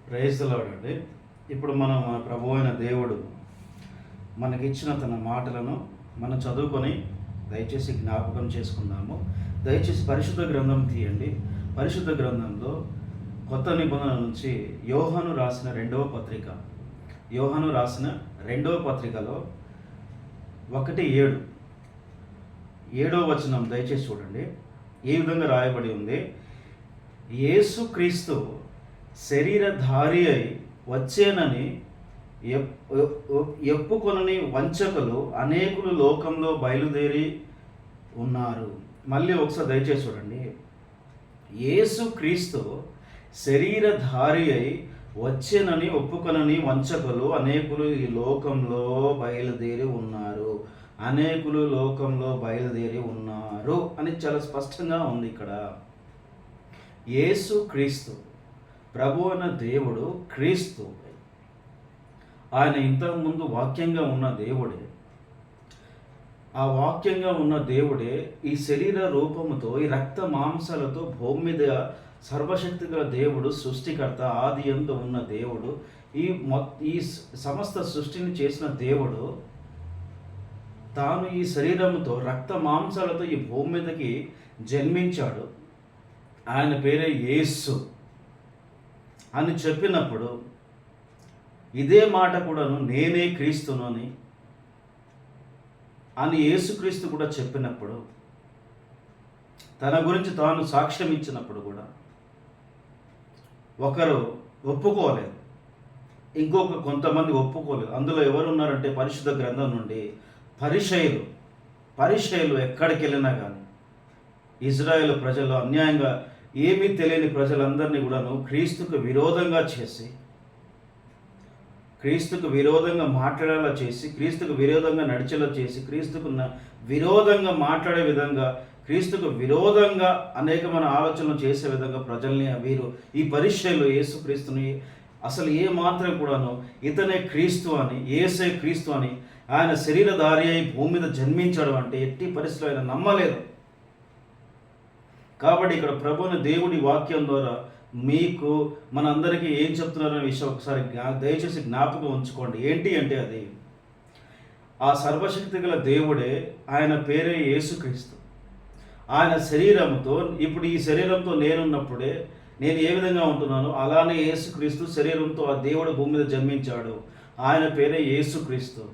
Praise the lord అండి. ఇప్పుడు మనం మన ప్రభు అయిన దేవుడు మనకిచ్చిన తన మాటలను మనం చదువుకొని దయచేసి జ్ఞాపకం చేసుకుందాము. దయచేసి పరిశుద్ధ గ్రంథం తీయండి. పరిశుద్ధ గ్రంథంలో కొత్త నిబంధన నుంచి యోహాను రాసిన రెండవ పత్రికలో 1:7 7వ వచనం దయచేసి చూడండి. ఈ విధంగా రాయబడి ఉంది, యేసుక్రీస్తు శరీరధారి అయి వచ్చేనని ఎప్పుకొనని వంచకులు అనేకులు లోకంలో బయలుదేరి ఉన్నారు. మళ్ళీ ఒకసారి దయచేసి చూడండి. యేసుక్రీస్తు శరీరధారి అయి వచ్చేనని ఒప్పుకొనని వంచకులు అనేకులు ఈ లోకంలో బయలుదేరి ఉన్నారు. అనేకులు లోకంలో బయలుదేరి ఉన్నారు అని చాలా స్పష్టంగా ఉంది ఇక్కడ. యేసుక్రీస్తు ప్రభు అన్న దేవుడు క్రీస్తు, ఆయన ఇంతకుముందు వాక్యంగా ఉన్న దేవుడే. ఆ వాక్యంగా ఉన్న దేవుడే ఈ శరీర రూపముతో, ఈ రక్త మాంసాలతో భూమి మీద సర్వశక్తి గల దేవుడు, సృష్టికర్త, ఆది యందు ఉన్న దేవుడు, ఈ సమస్త సృష్టిని చేసిన దేవుడు తాను ఈ శరీరముతో రక్త మాంసాలతో ఈ భూమి మీదకి జన్మించాడు. ఆయన పేరే యేసు అని చెప్పినప్పుడు ఇదే మాట కూడాను నేనే క్రీస్తును అని యేసుక్రీస్తు కూడా చెప్పినప్పుడు, తన గురించి తాను సాక్ష్యం ఇచ్చినప్పుడు కూడా ఒకరు ఒప్పుకోలేదు, కొంతమంది ఒప్పుకోలేదు. అందులో ఎవరు ఉన్నారంటే పరిశుద్ధ గ్రంథం నుండి పరిసయ్యులు ఎక్కడికి వెళ్ళినా కానీ ఇజ్రాయేల్ ప్రజలు అన్యాయంగా ఏమీ తెలియని ప్రజలందరినీ కూడాను క్రీస్తుకు విరోధంగా చేసి, క్రీస్తుకు విరోధంగా మాట్లాడేలా చేసి, క్రీస్తుకు విరోధంగా నడిచేలా చేసి, క్రీస్తుకు విరోధంగా మాట్లాడే విధంగా, క్రీస్తుకు విరోధంగా అనేకమైన ఆలోచనలు చేసే విధంగా ప్రజల్ని వీరు ఈ పరిసయ్యులు యేసుక్రీస్తుని అసలు ఏ మాత్రం కూడాను ఇతనే క్రీస్తు అని, యేసే క్రీస్తు అని, ఆయన శరీరధారి అయి భూమి మీద జన్మించడం అంటే ఎట్టి పరిస్థితుల్లో ఆయన నమ్మలేదు. కాబట్టి ఇక్కడ ప్రభువుని దేవుడి వాక్యం ద్వారా మీకు మనందరికీ ఏం చెప్తున్నారనే విషయం ఒకసారి దయచేసి జ్ఞాపకం ఉంచుకోండి. ఏంటి అంటే అది ఆ సర్వశక్తి గల దేవుడే, ఆయన పేరే యేసుక్రీస్తు. ఆయన శరీరంతో, ఇప్పుడు ఈ శరీరంతో నేనున్నప్పుడే నేను ఏ విధంగా ఉంటున్నానో అలానే యేసుక్రీస్తు శరీరంతో ఆ దేవుడు భూమి మీద జన్మించాడు. ఆయన పేరే యేసుక్రీస్తు.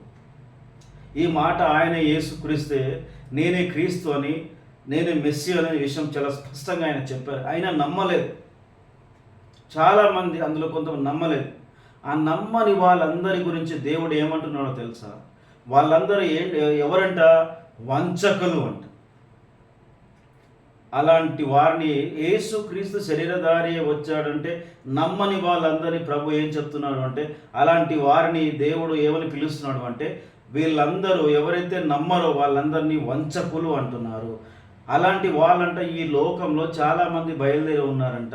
ఈ మాట ఆయన యేసుక్రీస్తే నేనే క్రీస్తు అని, నేనే మెస్సి అనే విషయం చాలా స్పష్టంగా ఆయన చెప్పారు. ఆయన నమ్మలేదు. చాలామంది అందులో కొంతమంది నమ్మలేదు. ఆ నమ్మని వాళ్ళందరి గురించి దేవుడు ఏమంటున్నాడో తెలుసా? వాళ్ళందరూ ఎవరంట? వంచకులు అంట. అలాంటి వారిని యేసుక్రీస్తు శరీరధారి వచ్చాడంటే నమ్మని వాళ్ళందరినీ ప్రభు ఏం చెప్తున్నాడు అంటే, అలాంటి వారిని దేవుడు ఏమని పిలుస్తున్నాడు అంటే, వీళ్ళందరూ ఎవరైతే నమ్మరో వాళ్ళందరినీ వంచకులు అంటున్నారు. అలాంటి వాళ్ళంట ఈ లోకంలో చాలామంది బయలుదేరి ఉన్నారంట.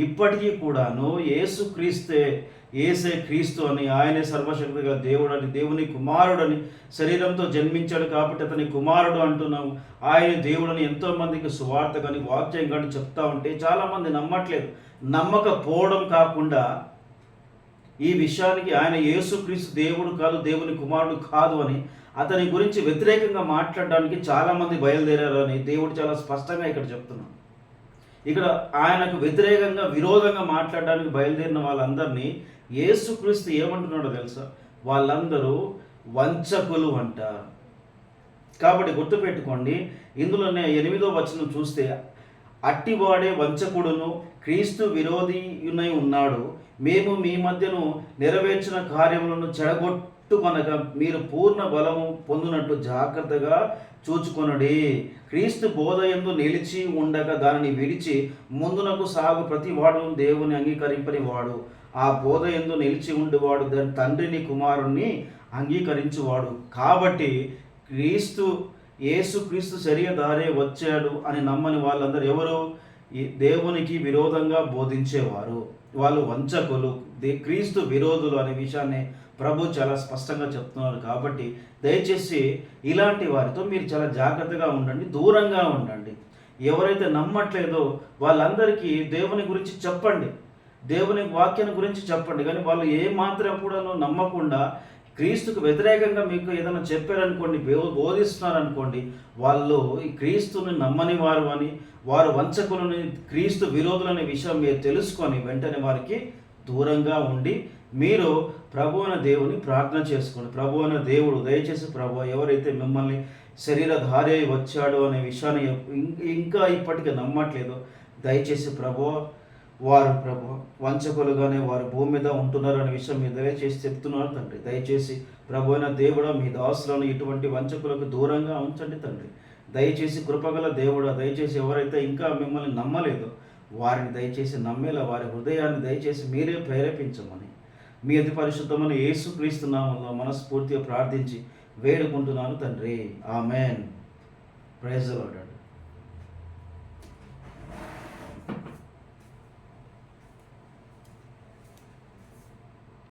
ఇప్పటికీ కూడాను యేసే క్రీస్తు అని, ఆయనే సర్వశక్తిగా దేవుడు అని, దేవుని కుమారుడని, శరీరంతో జన్మించాడు కాబట్టి అతని కుమారుడు అంటున్నాము. ఆయన దేవుడని ఎంతోమందికి సువార్త కానీ వాక్యం కానీ చెప్తా ఉంటే చాలామంది నమ్మట్లేదు. నమ్మకపోవడం కాకుండా ఈ విషయానికి ఆయన యేసుక్రీస్తు దేవుడు కాదు, దేవుని కుమారుడు కాదు అని, అతని గురించి వ్యతిరేకంగా మాట్లాడడానికి చాలామంది బయలుదేరారు అని దేవుడు చాలా స్పష్టంగా ఇక్కడ చెప్తున్నాడు. ఇక్కడ ఆయనకు వ్యతిరేకంగా విరోధంగా మాట్లాడడానికి బయలుదేరిన వాళ్ళందరినీ యేసుక్రీస్తు ఏమంటున్నాడో తెలుసా? వాళ్ళందరూ వంచకులు అంట. కాబట్టి గుర్తుపెట్టుకోండి, ఇందులోనే 8వ వచనం చూస్తే, అట్టివాడే వంచకుడును క్రీస్తు విరోధియునై ఉన్నాడు. మేము మీ మధ్యను నెరవేర్చిన కార్యములను చెడగొట్టుకొనగా మీరు పూర్ణ బలము పొందినట్టు జాగ్రత్తగా చూచుకొనడి. క్రీస్తు బోధయందు నిలిచి ఉండగా దానిని విడిచి ముందునకు సాగు ప్రతి వాడు దేవుని అంగీకరింపని వాడు. ఆ బోధయందు నిలిచి ఉండేవాడు దాని తండ్రిని కుమారుణ్ణి అంగీకరించువాడు. కాబట్టి యేసుక్రీస్తు శరీరధారే వచ్చాడు అని నమ్మని వాళ్ళందరూ ఎవరు? దేవునికి విరోధంగా బోధించేవారు. వాళ్ళు వంచకులు, క్రీస్తు విరోధులు అనే విషయాన్ని ప్రభు చాలా స్పష్టంగా చెప్తున్నారు. కాబట్టి దయచేసి ఇలాంటి వారితో మీరు చాలా జాగ్రత్తగా ఉండండి, దూరంగా ఉండండి. ఎవరైతే నమ్మట్లేదో వాళ్ళందరికీ దేవుని గురించి చెప్పండి. దేవుని వాక్యాన్ని గురించి చెప్పండి. కానీ వాళ్ళు ఏ మాత్రం కూడా నమ్మకుండా క్రీస్తుకు వ్యతిరేకంగా మీకు ఏదైనా చెప్పారనుకోండి, బోధిస్తున్నారనుకోండి, వాళ్ళు ఈ క్రీస్తుని నమ్మని వారు అని, వారు వంచకులని, క్రీస్తు విరోధులనే విషయం మీరు తెలుసుకొని వెంటనే వారికి దూరంగా ఉండి మీరు ప్రభు అయిన దేవుని ప్రార్థన చేసుకోండి. ప్రభు అయిన దేవుడు దయచేసి ప్రభు ఎవరైతే మిమ్మల్ని శరీరధారి అయి వచ్చాడు అనే విషయాన్ని ఇంకా ఇప్పటికీ నమ్మట్లేదు, దయచేసి ప్రభు వంచకులుగానే వారు భూమి మీద ఉంటున్నారు అనే విషయం మీరు దయచేసి చెప్తున్నారు తండ్రి. దయచేసి ప్రభు అయిన దేవుడా మీ దాసులను ఇటువంటి వంచకులకు దూరంగా ఉంచండి తండ్రి. దయచేసి కృపగల దేవుడా, దయచేసి ఎవరైతే ఇంకా మిమ్మల్ని నమ్మలేదో వారిని దయచేసి నమ్మేలా వారి హృదయాన్ని దయచేసి మీరే ప్రేరేపించమని మీ అతి పరిశుద్ధమైన యేసుక్రీస్తు నామములో మనస్ఫూర్తిగా ప్రార్థించి వేడుకుంటున్నాను తండ్రి. ఆమెన్. Praise the lord.